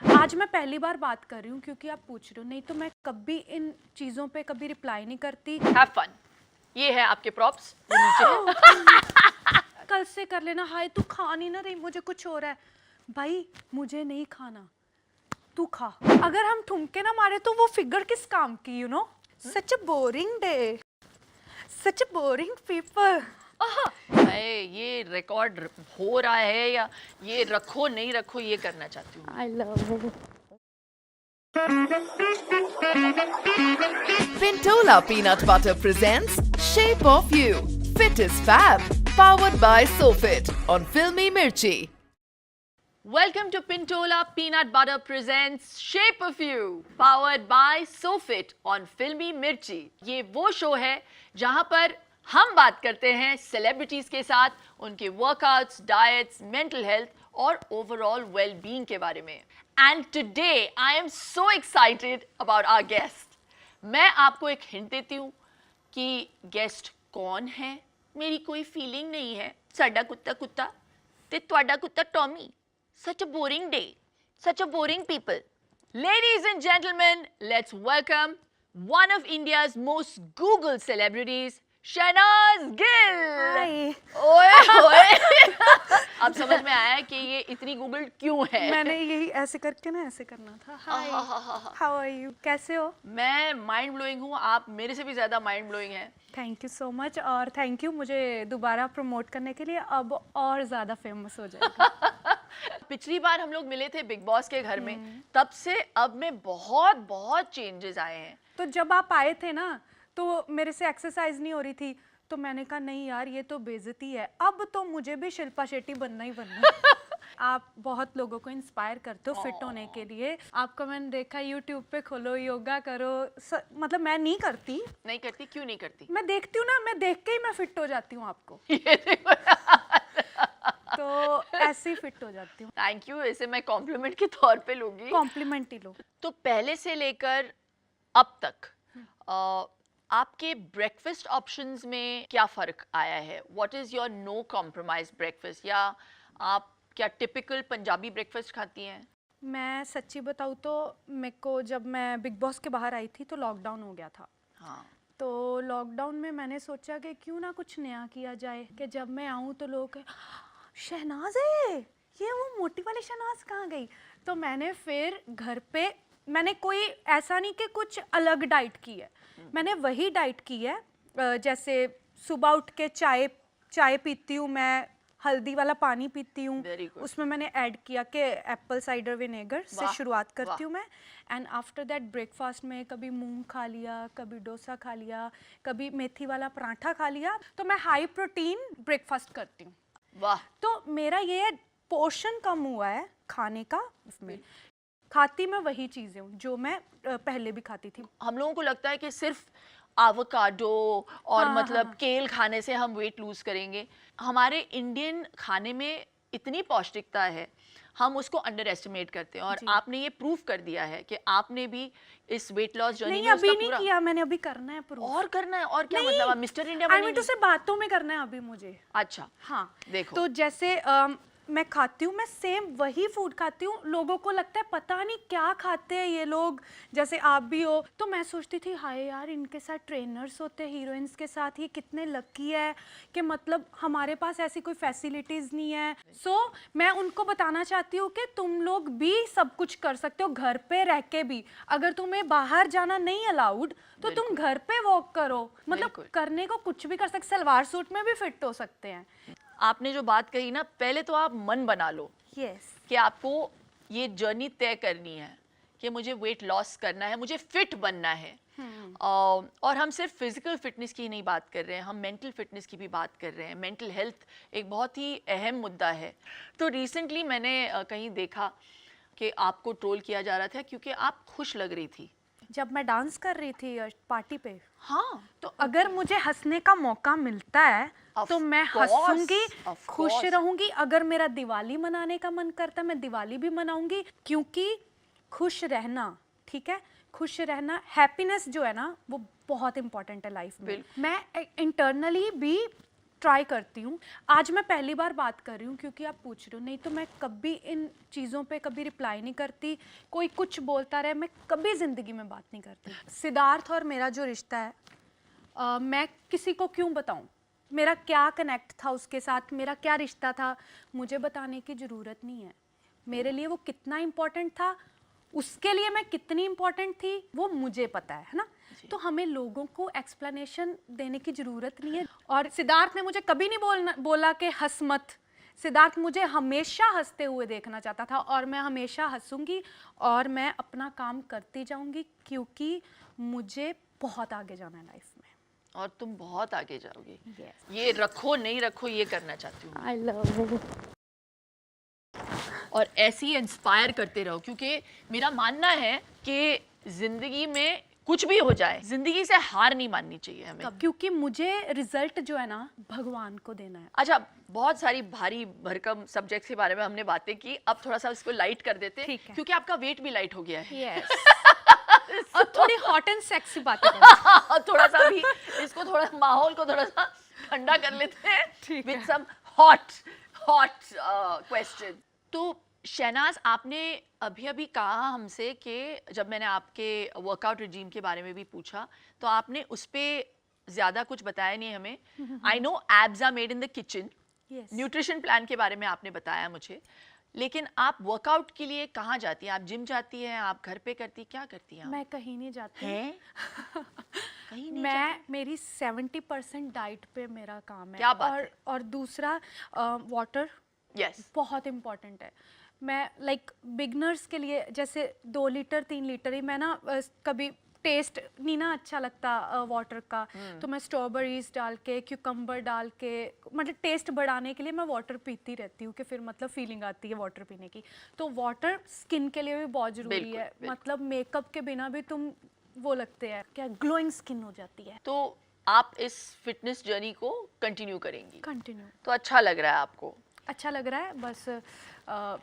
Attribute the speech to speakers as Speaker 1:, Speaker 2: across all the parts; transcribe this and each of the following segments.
Speaker 1: आज मैं पहली बार बात कर रही हूँ क्योंकि आप पूछ रहे हो, नहीं तो मैं कभी इन चीजों पे कभी रिप्लाई नहीं करती।
Speaker 2: Have fun. ये है आपके प्रॉप्स नीचे।
Speaker 1: कल से कर लेना। हाय तू खा नहीं ना रही, मुझे कुछ हो रहा है। भाई मुझे नहीं खाना, तू खा। अगर हम ठुमके ना मारे तो वो फिगर किस काम की, you know. Such a boring day, such a boring people.
Speaker 2: ये रिकॉर्ड हो रहा है या ये रखो नहीं रखो ये करना चाहती हूँ।
Speaker 1: I love
Speaker 3: Pintola Peanut Butter presents Shape of You. Fit is Fab. Powered by SoFit on Filmy Mirchi.
Speaker 2: Welcome to Pintola Peanut Butter presents Shape of You, powered by SoFit on Filmy Mirchi. ये वो show है जहां पर हम बात करते हैं celebrities के साथ उनके वर्कआउट्स, डाइट्स, मेंटल हेल्थ और ओवरऑल वेल-बीइंग के बारे में। And today I am so excited about our guest. मैं आपको एक हिंट देती हूँ कि गेस्ट कौन है। मेरी कोई फीलिंग नहीं है। साडा कुत्ता कुत्ता ते तुहाडा कुत्ता Tommy. Such a boring day, such a boring people. Ladies and gentlemen, let's welcome one of India's most Googled celebrities, Shahnaz Gill.
Speaker 1: Hi.
Speaker 2: ओए ओए अब समझ में आया कि ये इतनी गूगल्ड क्यों है।
Speaker 1: मैंने यही ऐसे करके ना ऐसे करना था। हाय हाउ आर यू, कैसे हो?
Speaker 2: मैं माइंड ब्लोइंग हूँ, आप मेरे से भी ज़्यादा माइंड ब्लोइंग हैं।
Speaker 1: थैंक यू सो मच और थैंक यू मुझे दोबारा प्रमोट करने के लिए। अब और ज़्यादा फेमस हो जाएगा।
Speaker 2: पिछली बार हम लोग मिले थे बिग बॉस के घर में, तब से अब में बहुत बहुत चेंजेस आए हैं।
Speaker 1: तो जब आप आए थे ना तो मेरे से एक्सरसाइज नहीं हो रही थी, तो मैंने कहा नहीं यार ये तो बेइज्जती है, अब तो मुझे भी शिल्पा शेट्टी बनना ही बनना है। आप बहुत लोगों को इंस्पायर करते हो फिट होने के लिए। आपका मैंने देखा यूट्यूब पे खोलो, योगा करो। मतलब मैं नहीं करती।
Speaker 2: नहीं करती? क्यों नहीं करती?
Speaker 1: मैं देखती हूँ ना, मैं देख के ही मैं फिट हो जाती हूँ आपको।
Speaker 2: ये देखो
Speaker 1: तो ऐसे ही फिट हो जाती हूँ।
Speaker 2: थैंक यू, इसे मैं कॉम्प्लीमेंट के तौर पे लूंगी।
Speaker 1: कॉम्प्लीमेंट ही लो।
Speaker 2: तो पहले से लेकर अब तक आपके ब्रेकफास्ट ऑप्शंस में क्या फ़र्क आया है? What is your no compromise breakfast? या आप क्या टिपिकल पंजाबी ब्रेकफास्ट खाती हैं?
Speaker 1: मैं सच्ची बताऊँ तो मेरे को जब मैं बिग बॉस के बाहर आई थी तो लॉकडाउन हो गया था।
Speaker 2: हाँ,
Speaker 1: तो लॉकडाउन में मैंने सोचा कि क्यों ना कुछ नया किया जाए, कि जब मैं आऊँ तो लोग शहनाज है, ये वो मोटी वाली शहनाज कहाँ गई। तो मैंने फिर घर पे, मैंने कोई ऐसा नहीं कि कुछ अलग डाइट की है, मैंने वही डाइट की है। जैसे सुबह उठ के चाय पीती हूँ मैं, हल्दी वाला पानी पीती हूँ, उसमें मैंने ऐड किया कि एप्पल साइडर विनेगर से शुरुआत करती हूँ मैं। एंड आफ्टर दैट ब्रेकफास्ट में कभी मूंग खा लिया, कभी डोसा खा लिया, कभी मेथी वाला पराठा खा लिया। तो मैं हाई प्रोटीन ब्रेकफास्ट करती हूँ।
Speaker 2: वाह।
Speaker 1: तो मेरा ये पोर्शन कम हुआ है खाने का, उसमें खाती मैं वही चीज़ें हूँ जो मैं पहले भी खाती थी।
Speaker 2: हम लोगों को लगता है कि सिर्फ एवोकाडो और मतलब केल खाने से हम वेट लूज करेंगे। हमारे इंडियन खाने में इतनी पौष्टिकता है, हम उसको अंडर एस्टिमेट करते हैं। और आपने ये प्रूफ कर दिया है कि आपने भी इस वेट लॉस जर्नी में
Speaker 1: अभी नहीं किया, मैंने अभी करना है प्रूफ।
Speaker 2: और करना है? और क्या मतलब मिस्टर इंडिया
Speaker 1: बनेंगे? तो सिर्फ बातों में करना है अभी मुझे।
Speaker 2: अच्छा
Speaker 1: हाँ
Speaker 2: देखो,
Speaker 1: तो जैसे मैं खाती हूँ, मैं सेम वही फूड खाती हूँ। लोगों को लगता है पता नहीं क्या खाते हैं ये लोग, जैसे आप भी हो। तो मैं सोचती थी हाय यार इनके साथ ट्रेनर्स होते हैं, हीरोइंस के साथ, ये कितने लकी है कि मतलब हमारे पास ऐसी कोई फैसिलिटीज़ नहीं है। सो मैं उनको बताना चाहती हूँ कि तुम लोग भी सब कुछ कर सकते हो घर पे रह के भी। अगर तुम्हें बाहर जाना नहीं अलाउड तो तुम घर पे वॉक करो, मतलब करने को कुछ भी कर सकते। सलवार सूट में भी फिट हो सकते हैं।
Speaker 2: आपने जो बात कही ना, पहले तो आप मन बना लो कि आपको ये जर्नी तय करनी है कि मुझे वेट लॉस करना है, मुझे फिट बनना है। और हम सिर्फ फिजिकल फिटनेस की नहीं बात कर रहे हैं, हम मेंटल फिटनेस की भी बात कर रहे हैं। मेंटल हेल्थ एक बहुत ही अहम मुद्दा है। तो रिसेंटली मैंने कहीं देखा कि आपको ट्रोल किया जा रहा था क्योंकि आप खुश लग रही थी
Speaker 1: जब मैं डांस कर रही थी पार्टी पे।
Speaker 2: हाँ,
Speaker 1: तो अगर मुझे हंसने का मौका मिलता है तो मैं हंसूंगी, खुश रहूंगी। अगर मेरा दिवाली मनाने का मन करता है मैं दिवाली भी मनाऊंगी, क्योंकि खुश रहना, ठीक है, खुश रहना, हैप्पीनेस जो है ना वो बहुत इंपॉर्टेंट है लाइफ में। मैं इंटरनली भी ट्राई करती हूँ। आज मैं पहली बार बात कर रही हूँ क्योंकि आप पूछ रहे हो, नहीं तो मैं कभी इन चीज़ों पे कभी रिप्लाई नहीं करती। कोई कुछ बोलता रहे, मैं कभी ज़िंदगी में बात नहीं करती। सिद्धार्थ और मेरा जो रिश्ता है, मैं किसी को क्यों बताऊँ? मेरा क्या कनेक्ट था उसके साथ, मेरा क्या रिश्ता था, मुझे बताने की ज़रूरत नहीं है। मेरे लिए वो कितना इम्पोर्टेंट था, उसके लिए मैं कितनी इम्पोर्टेंट थी, वो मुझे पता है ना। तो हमें लोगों को एक्सप्लेनेशन देने की ज़रूरत नहीं है। और सिद्धार्थ ने मुझे कभी नहीं बोला कि हंस मत। सिद्धार्थ मुझे हमेशा हंसते हुए देखना चाहता था और मैं हमेशा हंसूंगी और मैं अपना काम करती जाऊंगी क्योंकि मुझे बहुत आगे जाना है लाइफ में।
Speaker 2: और तुम बहुत आगे जाओगी।
Speaker 1: Yes.
Speaker 2: ये रखो नहीं रखो ये करना चाहती हूँ।
Speaker 1: I love you.
Speaker 2: और ऐसे ही इंस्पायर करते रहो, क्योंकि मेरा मानना है कि जिंदगी में कुछ भी हो जाए, जिंदगी से हार नहीं माननी चाहिए हमें।
Speaker 1: क्योंकि मुझे रिजल्ट जो है ना भगवान को देना है।
Speaker 2: अच्छा, बहुत सारी भारी भरकम सब्जेक्ट्स के बारे में हमने बातें की, अब थोड़ा सा इसको लाइट कर देते हैं,
Speaker 1: ठीक है।
Speaker 2: क्योंकि आपका वेट भी लाइट हो गया है।
Speaker 1: और थोड़ी हॉट एंड सेक्सी बातें करते
Speaker 2: थोड़ा सा भी इसको, थोड़ा माहौल को थोड़ा सा ठंडा कर लेते हैं
Speaker 1: ठीक
Speaker 2: विद
Speaker 1: है।
Speaker 2: Some hot question. तो शहनाज, आपने अभी कहा हमसे कि जब मैंने आपके वर्कआउट रिजीम के बारे में भी पूछा तो आपने उस पर ज़्यादा कुछ बताया नहीं हमें। I know abs are made in the kitchen,
Speaker 1: Yes.
Speaker 2: Nutrition plan के बारे में आपने बताया मुझे, लेकिन आप वर्कआउट के लिए कहाँ जाती हैं? आप जिम जाती हैं, आप घर पे करती, क्या करती हैं आप?
Speaker 1: मैं कहीं नहीं जाती।
Speaker 2: हैं? कहीं नहीं
Speaker 1: मैं मेरी 70% डाइट पे मेरा काम है।
Speaker 2: क्या बात
Speaker 1: और
Speaker 2: है?
Speaker 1: और दूसरा वाटर
Speaker 2: यस।
Speaker 1: बहुत इम्पोर्टेंट है। मैं लाइक बिगनर्स के लिए जैसे 2 लीटर 3 लीटर ही, मैं ना कभी टेस्ट नहीं ना अच्छा लगता वाटर का, तो मैं स्ट्रॉबेरीज डाल के, क्यूकम्बर डाल के, मतलब टेस्ट बढ़ाने के लिए मैं वाटर पीती रहती हूँ कि फिर मतलब फीलिंग आती है वाटर पीने की। तो वाटर स्किन के लिए भी बहुत ज़रूरी
Speaker 2: बिल्कुल,
Speaker 1: है।
Speaker 2: बिल्कुल।
Speaker 1: मतलब मेकअप के बिना भी तुम वो लगते हैं क्या, ग्लोइंग स्किन हो जाती है।
Speaker 2: तो आप इस फिटनेस जर्नी को कंटिन्यू करेंगी,
Speaker 1: कंटिन्यू
Speaker 2: तो अच्छा लग रहा है आपको?
Speaker 1: अच्छा लग रहा है।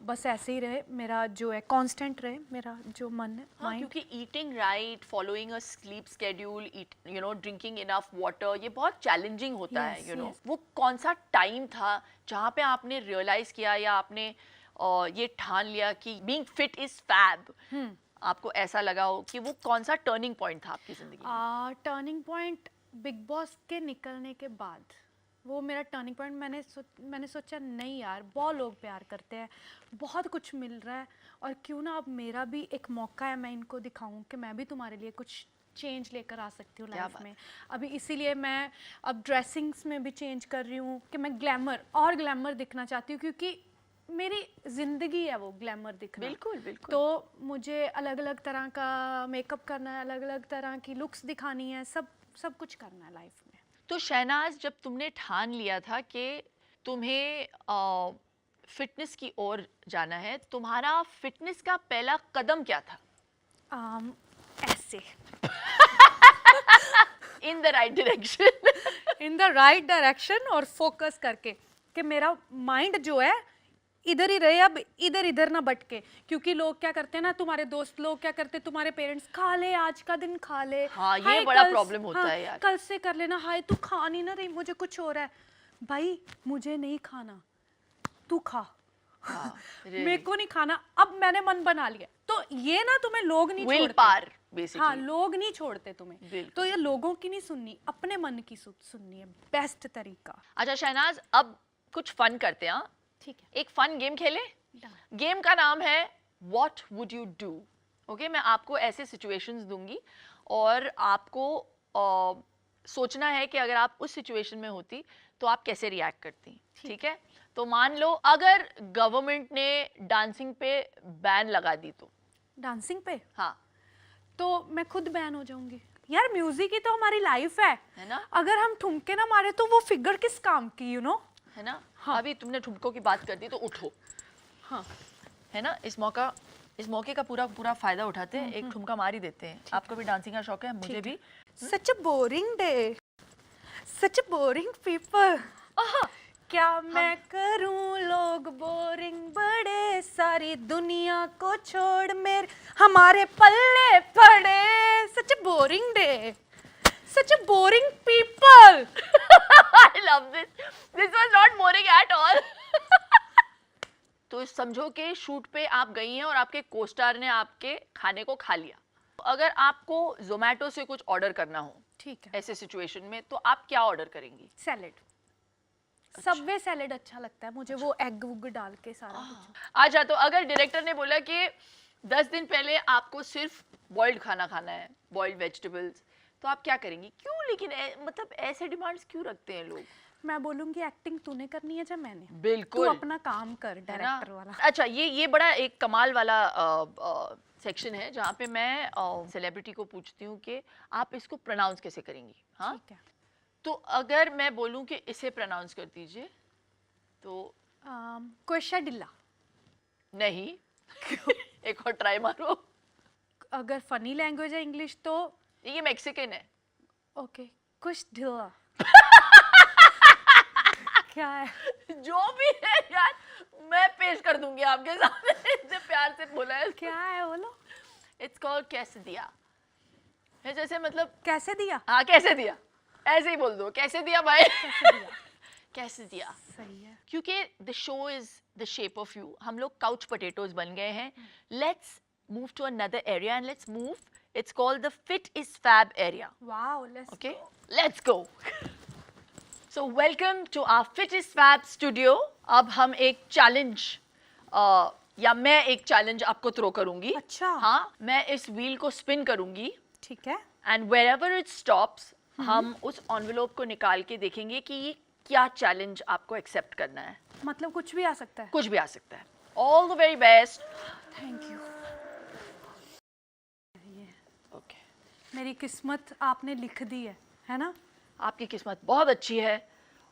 Speaker 1: बस ऐसे ही रहे, मेरा जो है कांस्टेंट रहे, मेरा जो मन है,
Speaker 2: हाँ,
Speaker 1: माइंड।
Speaker 2: क्योंकि eating right, following a slip schedule, drinking enough water, ये बहुत चैलेंजिंग होता है।
Speaker 1: Yes, yes.
Speaker 2: वो कौन सा टाइम था जहाँ पे आपने रियलाइज किया या आपने ये ठान लिया कि बीइंग फिट इज फैब? आपको ऐसा लगा हो कि वो कौन सा टर्निंग पॉइंट था आपकी जिंदगी में?
Speaker 1: टर्निंग पॉइंट बिग बॉस के निकलने के बाद, वो मेरा टर्निंग पॉइंट। मैंने सोचा नहीं यार, बहुत लोग प्यार करते हैं, बहुत कुछ मिल रहा है, और क्यों ना अब मेरा भी एक मौका है, मैं इनको दिखाऊं कि मैं भी तुम्हारे लिए कुछ चेंज लेकर आ सकती हूँ
Speaker 2: क्या
Speaker 1: लाइफ
Speaker 2: बात
Speaker 1: में। अभी इसीलिए मैं अब ड्रेसिंग्स में भी चेंज कर रही हूँ कि मैं ग्लैमर दिखना चाहती हूँ, क्योंकि मेरी ज़िंदगी है वो ग्लैमर दिखना।
Speaker 2: बिल्कुल बिल्कुल।
Speaker 1: तो मुझे अलग अलग तरह का मेकअप करना है, अलग अलग तरह की लुक्स दिखानी है, सब कुछ करना है लाइफ में।
Speaker 2: तो शहनाज, जब तुमने ठान लिया था कि तुम्हें फिटनेस की ओर जाना है, तुम्हारा फिटनेस का पहला कदम क्या था?
Speaker 1: ऐसे
Speaker 2: in the right direction.
Speaker 1: In the right direction, और फोकस करके कि मेरा माइंड जो है इधर ही रहे, अब इधर ना भटके। क्योंकि लोग क्या करते हैं ना, तुम्हारे दोस्त लोग क्या करते हैं, तुम्हारे पेरेंट्स, खा ले आज का दिन, खा ले।
Speaker 2: हाँ, ये
Speaker 1: हाय,
Speaker 2: बड़ा
Speaker 1: कल-
Speaker 2: प्रॉब्लम होता
Speaker 1: हाँ,
Speaker 2: है यार।
Speaker 1: कल से कर लेना, हाय तू खा नहीं ना रही, मुझे कुछ हो रहा है। भाई मुझे नहीं खाना, तू खा। मेरे को नहीं खाना, अब मैंने मन बना लिया। तो ये ना तुम्हें लोग नहीं
Speaker 2: विल
Speaker 1: छोड़ते।
Speaker 2: Power basically.
Speaker 1: हाँ, लोग नहीं छोड़ते तुम्हें।
Speaker 2: बिल्कुल।
Speaker 1: तो ये लोगों की नहीं सुननी, अपने मन की सुननी है, बेस्ट तरीका।
Speaker 2: अच्छा शहनाज, अब कुछ फन करते हैं। हाँ?
Speaker 1: ठीक है।
Speaker 2: एक फन गेम खेले। गेम का नाम है what would you do. Okay, मैं आपको ऐसे सिचुएशंस दूंगी और आपको सोचना है कि अगर आप उस सिचुएशन में होती तो आप कैसे रिएक्ट करती। ठीक है? तो मान लो अगर गवर्नमेंट ने डांसिंग पे बैन लगा दी तो?
Speaker 1: डांसिंग पे?
Speaker 2: हाँ।
Speaker 1: तो मैं खुद बैन हो जाऊंगी यार। म्यूजिक ही तो हमारी लाइफ है
Speaker 2: ना?
Speaker 1: अगर हम ठुमके ना मारे तो वो फिगर किस काम की, यू नो?
Speaker 2: है ना?
Speaker 1: हाँ।
Speaker 2: अभी तुमने ठुमकों की बात कर दी तो उठो।
Speaker 1: हाँ,
Speaker 2: है ना? इस मौके का पूरा फायदा उठाते हैं, एक ठुमका मार ही देते हैं। आपको भी डांसिंग का शौक है, मुझे भी।
Speaker 1: Such a boring day, such a boring people. क्या मैं करूं, लोग बोरिंग बड़े, सारी दुनिया को छोड़ मेरे हमारे पल्ले पड़े। Such a boring day, such a boring people.
Speaker 2: I love this. This was not boring at all. तो समझो कि शूट पे आप गई हैं और आपके कोस्टार ने आपके खाने को खा लिया. अगर आपको जोमेटो से कुछ ऑर्डर करना हो
Speaker 1: ठीक है.
Speaker 2: ऐसे सिचुएशन में तो आप क्या ऑर्डर करेंगी?
Speaker 1: सैलेड. सबवे सैलेड अच्छा लगता है मुझे, वो एग वुग डाल के सारा कुछ.
Speaker 2: अच्छा, तो अगर डायरेक्टर ने बोला कि 10 दिन पहले आपको सिर्फ बॉइल्ड खाना खाना है, बॉइल्ड वेजिटेबल्स, तो आप क्या करेंगी? क्यों लेकिन मतलब ऐसे डिमांड्स क्यों रखते हैं लोग?
Speaker 1: मैं बोलूंगी एक्टिंग तूने करनी है जब मैंने.
Speaker 2: बिल्कुल.
Speaker 1: तू अपना काम कर डायरेक्टर वाला.
Speaker 2: अच्छा, ये बड़ा एक कमाल वाला सेक्शन है जहाँ पे मैं सेलिब्रिटी को पूछती हूँ कि आप इसको प्रोनाउंस कैसे करेंगी. हाँ,
Speaker 1: ठीक है.
Speaker 2: तो अगर मैं बोलूँ कि इसे प्रोनाउंस कर दीजिए तो
Speaker 1: क्वेश्चडिल्ला.
Speaker 2: नहीं. एक और ट्राई मारो.
Speaker 1: अगर फनी लैंग्वेज है इंग्लिश तो
Speaker 2: ये मेक्सिकन है.
Speaker 1: ओके. क्वेश्चडिल्ला. क्या है?
Speaker 2: जो भी है यार, मैं पेश कर दूंगी आपके सामने. इतने प्यार से बोला है.
Speaker 1: क्या है बोलो?
Speaker 2: इट्स कॉल्ड कैसे दिया है. जैसे मतलब
Speaker 1: कैसे दिया?
Speaker 2: हाँ, कैसे दिया, ऐसे ही बोल दो. कैसे दिया भाई.
Speaker 1: कैसे दिया?
Speaker 2: कैसे दिया.
Speaker 1: सही है.
Speaker 2: क्योंकि the show is the shape of you. हम लोग काउच पोटैटोज बन गए हैं. Let's move to another area and let's move. It's called the fit is fab area.
Speaker 1: Wow, let's
Speaker 2: Okay, let's go. So welcome to our Fit is Fab studio. अब हम एक challenge या मैं एक challenge आपको थ्रो करूंगी.
Speaker 1: अच्छा.
Speaker 2: हाँ, मैं इस व्हील को स्पिन करूंगी
Speaker 1: ठीक है.
Speaker 2: एंड wherever it stops, हम उस एनवेलोप को निकाल के देखेंगे कि ये क्या चैलेंज आपको एक्सेप्ट करना है.
Speaker 1: मतलब कुछ भी आ सकता है.
Speaker 2: कुछ भी आ सकता है. All the very best.
Speaker 1: Thank you.
Speaker 2: Okay.
Speaker 1: मेरी किस्मत आपने लिख दी है ना?
Speaker 2: आपकी किस्मत बहुत अच्छी है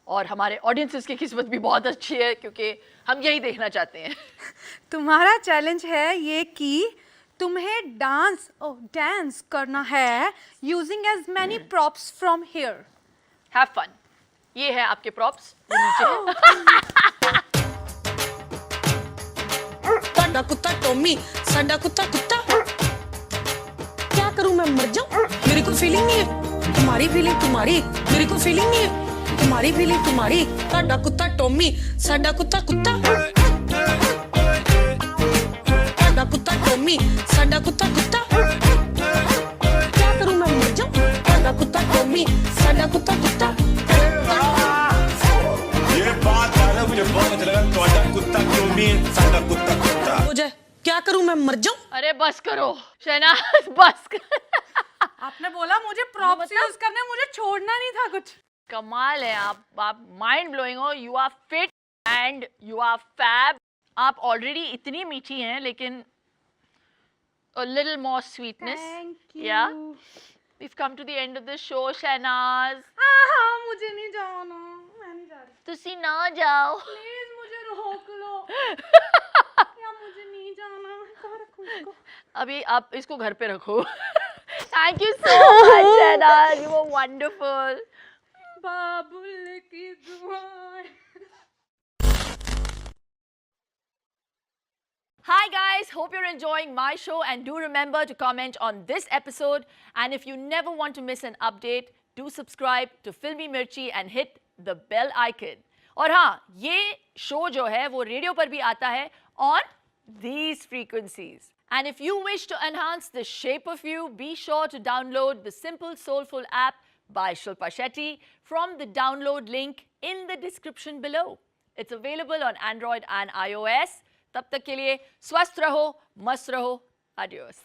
Speaker 2: और हमारे ऑडियंसेस की किस्मत भी बहुत अच्छी है क्योंकि हम यही देखना चाहते हैं.
Speaker 1: तुम्हारा चैलेंज है ये कि तुम्हें डांस करना है using as many props from here.
Speaker 2: Have fun. ये है आपके प्रॉप्स. नीचे है.
Speaker 4: साडा कुत्ता टॉमी, साडा कुत्ता कुत्ता. क्या करूं मैं, मर जाऊं? मेरी कोई फीलिंग नहीं है. तुम्हारी फीलिंग तुम्हारी, मेरी कोई फीलिंग नहीं है. तुम्हारी फीलिंग तुम्हारी. साडा कुत्ता टॉमी, साडा कुत्ता कुत्ता. साडा कुत्ता टॉमी, साडा कुत्ता कुत्ता. क्या करूं मैं, मर जाऊं? साडा कुत्ता टॉमी, साडा कुत्ता कुत्ता.
Speaker 5: ये बात है ना, मुझे बहुत अच्छा लगा. तुम्हारा कुत्ता टॉमी, साडा कुत्ता कुत्ता.
Speaker 4: हो जाए. क्या करूं मैं, मर जाऊं?
Speaker 2: अरे बस करो शहनाज, बस कर.
Speaker 1: आपने बोला मुझे प्रॉप्स यूज करने, मुझे छोड़ना नहीं था कुछ.
Speaker 2: कमाल है. आप माइंड ब्लोइंग हो. You are fit and you are fab. आप ऑलरेडी इतनी मीठी हैं लेकिन a little more sweetness.
Speaker 1: Thank you.
Speaker 2: Yeah. We've come to the end of the show, Shehnaaz.
Speaker 1: हाँ, मुझे नहीं जाना. मैं नहीं जा रही.
Speaker 2: तुसी ना जाओ.
Speaker 1: प्लीज मुझे रोक लो. या मुझे नहीं जाना. कहाँ रखूं इसको?
Speaker 2: अभी आप इसको घर पे रखो. Thank you so much, Shehnaaz. You were wonderful.
Speaker 1: बाबुल की दुआएं.
Speaker 2: Hi guys, hope you're enjoying my show and do remember to comment on this episode, and if you never want to miss an update, do subscribe to Filmy Mirchi and hit the bell icon. और हाँ, ये show जो है वो radio पर भी आता है on these frequencies. And if you wish to enhance the shape of you, be sure to download the Simple Soulful app by Shilpa Shetty from the download link in the description below. It's available on Android and iOS. तब तक के लिए स्वस्थ रहो, मस्त रहो. Adios.